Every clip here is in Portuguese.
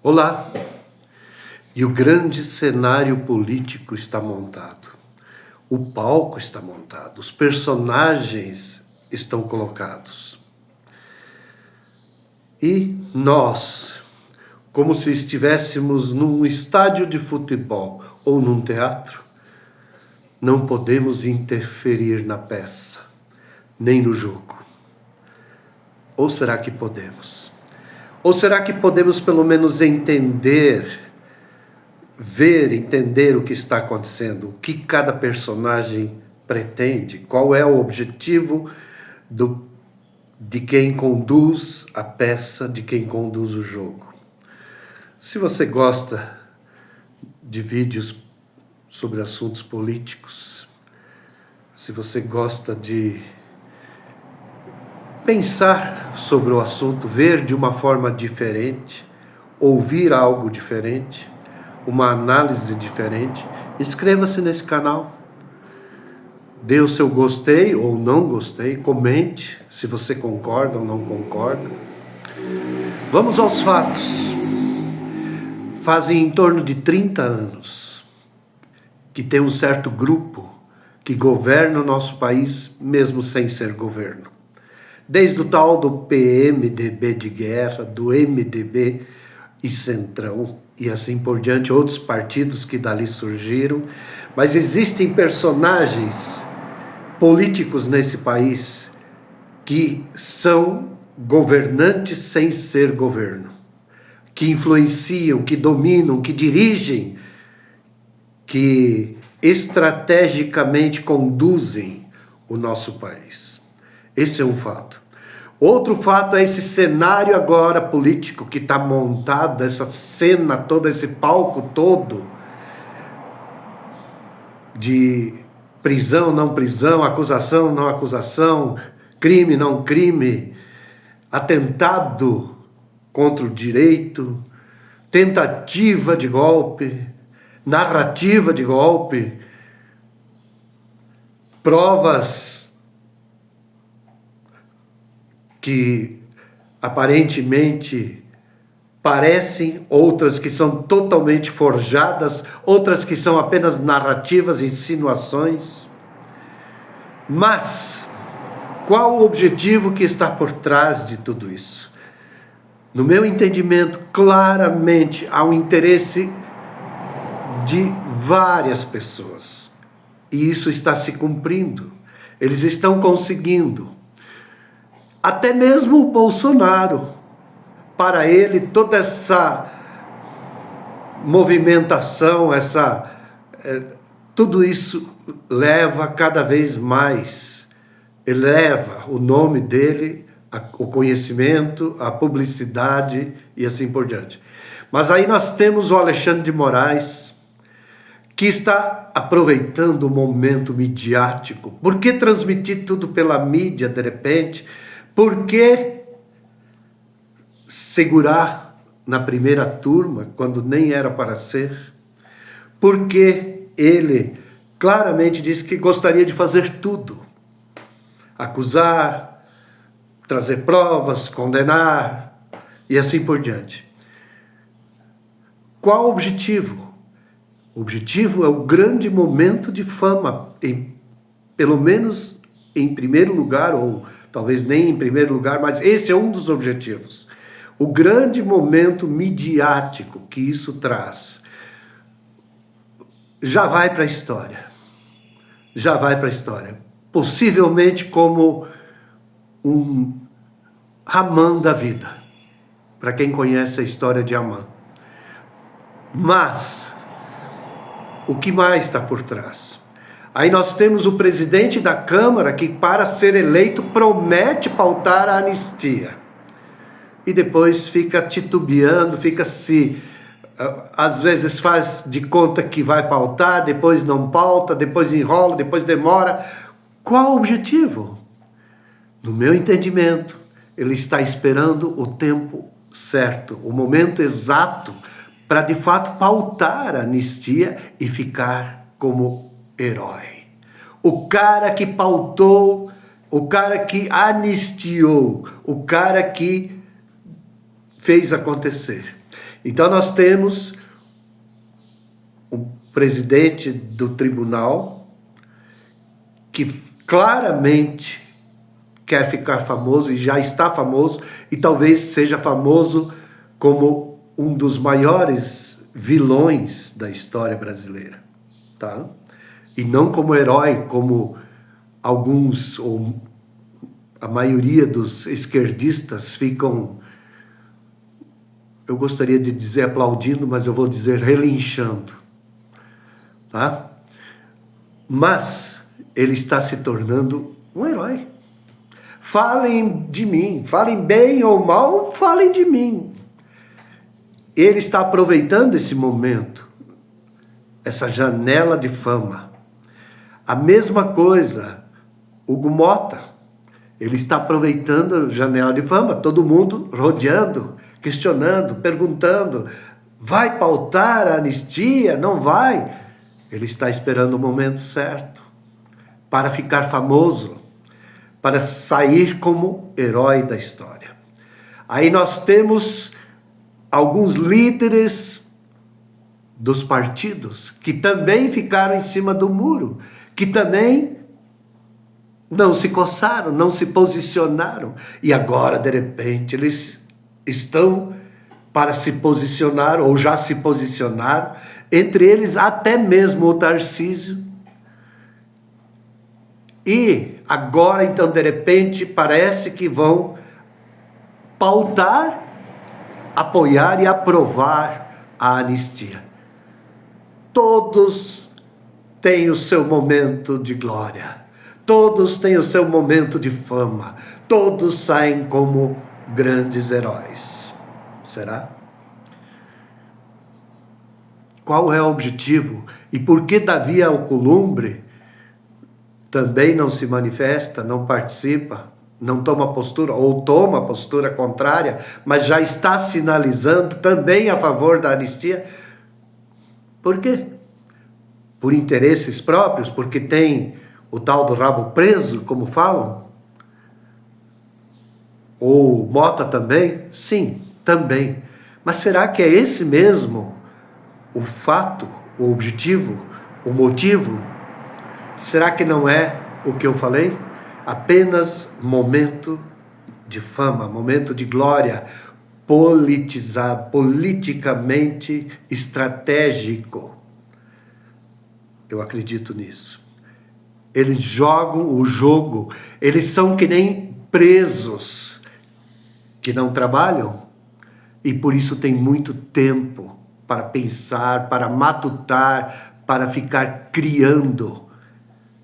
Olá! E o grande cenário político está montado. O palco está montado, os personagens estão colocados. E nós, como se estivéssemos num estádio de futebol ou num teatro, não podemos interferir na peça, nem no jogo. Ou será que podemos? Ou será que podemos pelo menos entender o que está acontecendo, o que cada personagem pretende, qual é o objetivo de quem conduz a peça, de quem conduz o jogo. Se você gosta de vídeos sobre assuntos políticos, se você gosta de pensar sobre o assunto, ver de uma forma diferente, ouvir algo diferente, uma análise diferente, inscreva-se nesse canal, dê o seu gostei ou não gostei, comente se você concorda ou não concorda. Vamos aos fatos. Fazem em torno de 30 anos que tem um certo grupo que governa o nosso país mesmo sem ser governo. Desde o tal do PMDB de guerra, do MDB e Centrão, e assim por diante, outros partidos que dali surgiram, mas existem personagens políticos nesse país que são governantes sem ser governo, que influenciam, que dominam, que dirigem, que estrategicamente conduzem o nosso país. Esse é um fato. Outro fato é esse cenário agora político que está montado, essa cena toda, esse palco todo de prisão, não prisão, acusação, não acusação, crime, não crime, atentado contra o direito, tentativa de golpe, narrativa de golpe, provas que aparentemente parecem, outras que são totalmente forjadas, outras que são apenas narrativas, insinuações. Mas qual o objetivo que está por trás de tudo isso? No meu entendimento, claramente há um interesse de várias pessoas. E isso está se cumprindo. Eles estão conseguindo. Até mesmo o Bolsonaro, para ele toda essa movimentação, tudo isso leva cada vez mais, eleva o nome dele, o conhecimento, a publicidade e assim por diante. Mas aí nós temos o Alexandre de Moraes, que está aproveitando o momento midiático. Por que transmitir tudo pela mídia de repente? Por que segurar na primeira turma, quando nem era para ser? Porque ele claramente disse que gostaria de fazer tudo. Acusar, trazer provas, condenar e assim por diante. Qual o objetivo? O objetivo é o grande momento de fama, pelo menos em primeiro lugar, ou talvez nem em primeiro lugar, mas esse é um dos objetivos. O grande momento midiático que isso traz já vai para a história. Já vai para a história. Possivelmente como um Haman da vida, para quem conhece a história de Haman. Mas o que mais está por trás? Aí nós temos o presidente da Câmara que, para ser eleito, promete pautar a anistia. E depois fica titubeando, às vezes faz de conta que vai pautar, depois não pauta, depois enrola, depois demora. Qual o objetivo? No meu entendimento, ele está esperando o tempo certo, o momento exato, para de fato pautar a anistia e ficar como herói. O cara que pautou, o cara que anistiou, o cara que fez acontecer. Então nós temos o presidente do tribunal que claramente quer ficar famoso e já está famoso e talvez seja famoso como um dos maiores vilões da história brasileira, tá? E não como herói, como alguns ou a maioria dos esquerdistas ficam, eu gostaria de dizer aplaudindo, mas eu vou dizer relinchando, tá? Mas ele está se tornando um herói. Falem de mim, falem bem ou mal, falem de mim. Ele está aproveitando esse momento, essa janela de fama. A mesma coisa, Hugo Motta, ele está aproveitando a janela de fama, todo mundo rodeando, questionando, perguntando, vai pautar a anistia? Não vai? Ele está esperando o momento certo para ficar famoso, para sair como herói da história. Aí nós temos alguns líderes dos partidos que também ficaram em cima do muro, que também não se coçaram, não se posicionaram. E agora, de repente, eles estão para se posicionar, ou já se posicionaram, entre eles até mesmo o Tarcísio. E agora, então, de repente, parece que vão pautar, apoiar e aprovar a anistia. Todos têm o seu momento de glória. Todos têm o seu momento de fama. Todos saem como grandes heróis. Será? Qual é o objetivo? E por que Davi Alcolumbre também não se manifesta, não participa, não toma postura, ou toma postura contrária, mas já está sinalizando também a favor da anistia? Por quê? Por interesses próprios? Porque tem o tal do rabo preso, como falam? Ou Motta também? Sim, também. Mas será que é esse mesmo o fato, o objetivo, o motivo? Será que não é o que eu falei? Apenas momento de fama, momento de glória, politizado, politicamente estratégico. Eu acredito nisso. Eles jogam o jogo, eles são que nem presos que não trabalham e por isso tem muito tempo para pensar, para matutar, para ficar criando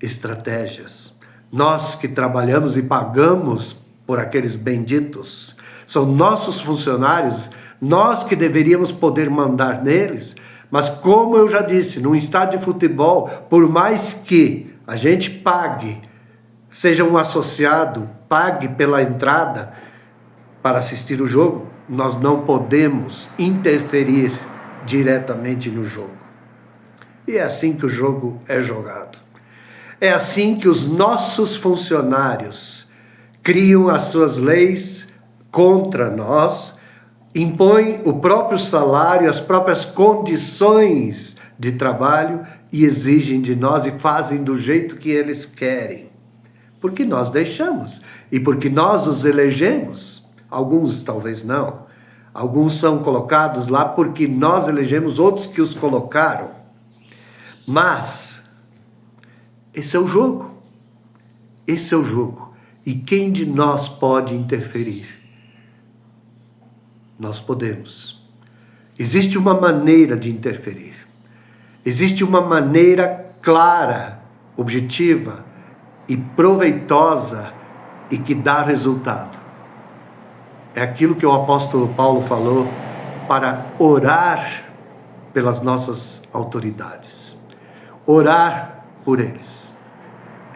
estratégias. Nós que trabalhamos e pagamos por aqueles benditos, são nossos funcionários, nós que deveríamos poder mandar neles, mas como eu já disse, num estádio de futebol, por mais que a gente pague, seja um associado, pague pela entrada para assistir o jogo, nós não podemos interferir diretamente no jogo. E é assim que o jogo é jogado. É assim que os nossos funcionários criam as suas leis contra nós, impõem o próprio salário, as próprias condições de trabalho e exigem de nós e fazem do jeito que eles querem. Porque nós deixamos e porque nós os elegemos. Alguns talvez não. Alguns são colocados lá porque nós elegemos, outros que os colocaram. Mas esse é o jogo. Esse é o jogo. E quem de nós pode interferir? Nós podemos. Existe uma maneira de interferir. Existe uma maneira clara, objetiva e proveitosa e que dá resultado. É aquilo que o apóstolo Paulo falou para orar pelas nossas autoridades. Orar por eles.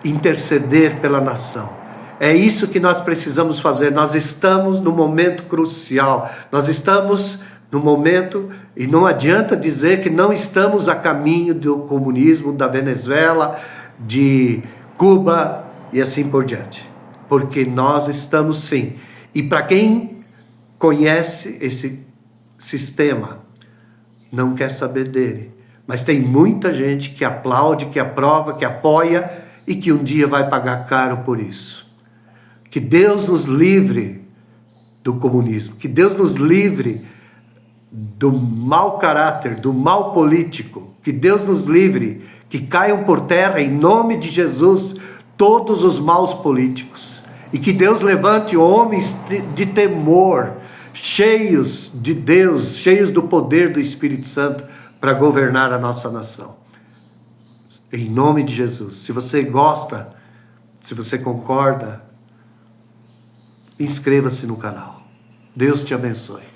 Interceder pela nação. É isso que nós precisamos fazer. Nós estamos no momento crucial. Nós estamos no momento, e não adianta dizer que não estamos a caminho do comunismo, da Venezuela, de Cuba e assim por diante. Porque nós estamos sim. E para quem conhece sistema não quer saber dele. Mas tem muita gente que aplaude, que aprova, que apoia e que um dia vai pagar caro por isso. Que Deus nos livre do comunismo, que Deus nos livre do mau caráter, do mal político, que Deus nos livre, que caiam por terra em nome de Jesus todos os maus políticos, e que Deus levante homens de temor, cheios de Deus, cheios do poder do Espírito Santo para governar a nossa nação. Em nome de Jesus. Se você gosta, se você concorda, inscreva-se no canal. Deus te abençoe.